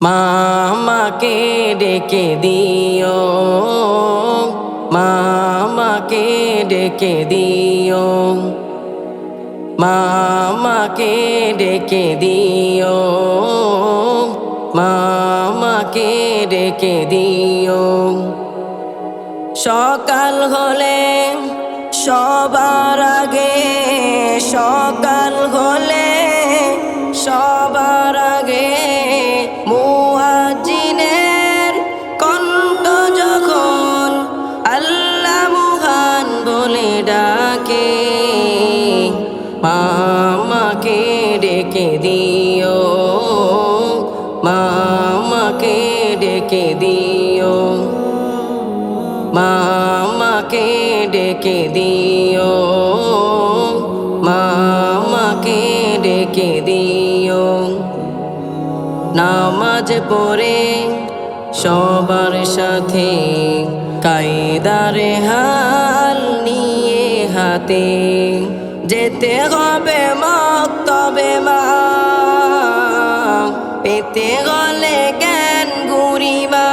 মামাকে ডেকে দিও, মামাকে ডেকে দিও, মামাকে ডেকে দিও, মামাকে ডেকে দিও। সকাল হলে সবার আগে, সকাল হলে সবার আগে মুয়াজ্জিনের কণ্ঠ যখন আল্লাহ মহান বলে ডাকে, মামাকে ডেকে দিও, মামাকে ডেকে দিও, মামাকে ডেকে দিও, মামাকে ডেকে দিও। নামাজ পড়ে সবার সাথে কায়দারে হাল নিয়ে হাতে যেতে হবে মক্তবে মা, পেতে গলে জ্ঞান গুরিমা,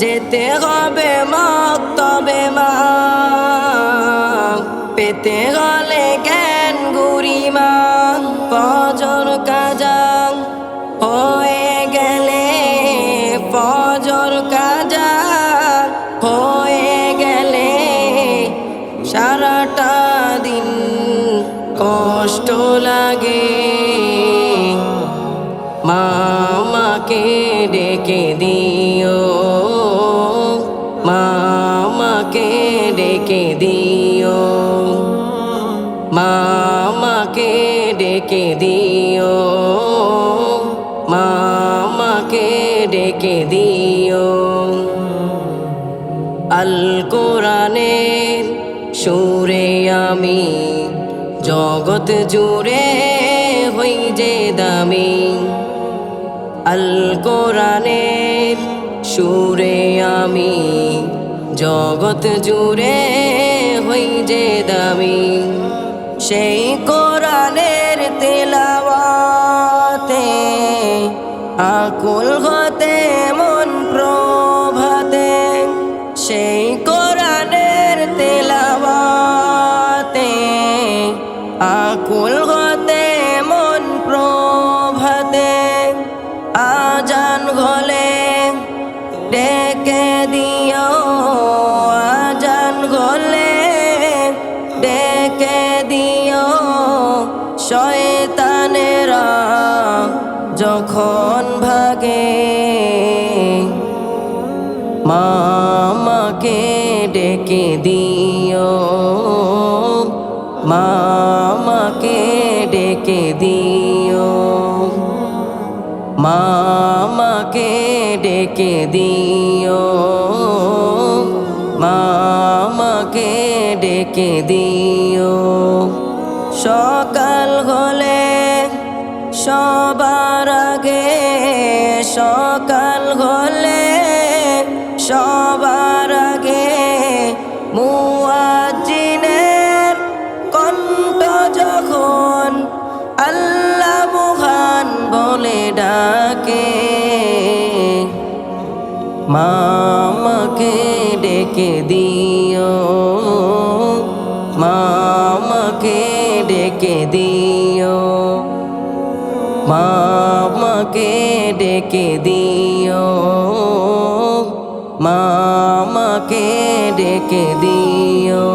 যেতে হবে মক্তবে মা, পেতে গলে জ্ঞান গুরিমা। ফজর কাজা হয়ে গেলে, ফজর কাজা হয়ে গেলে সারাটা দিন কষ্ট লাগে, মামাকে ডেকে দিও, মামাকে ডেকে দিও, মামাকে ডেকে দিও, মামাকে ডেকে দিও। আল কোরআনের সুরে আমি জগৎ জুড়ে হই যে দামি, আল কোরআনের সুরে আমি জগৎ জুড়ে হই যে দামি। সেই কোরআনের তেলাওয়াতে আকুল হতে মন প্রভাতে, সেই কোরআনের তেলাওয়াতে আকুল হতে মন প্রভাতে। আজান হলে ডেকে দিও, আজান হলে ডেকে দিও, শয়তানেরা যখন ভাগে, মামাকে ডেকে দিও, মামাকে ডেকে দিও, মামাকে ডেকে দিও, মামাকে ডেকে দিও। সকাল হলে সবার আগে, সকাল হলে সবার আগে মুয়াজ্জিনের কণ্ঠ যখন আল্লাহ মহান বলে ডাকে, মামাকে ডেকে দিও, মামাকে ডেকে দিও, মামাকে ডেকে দিও, মামাকে ডেকে দিও।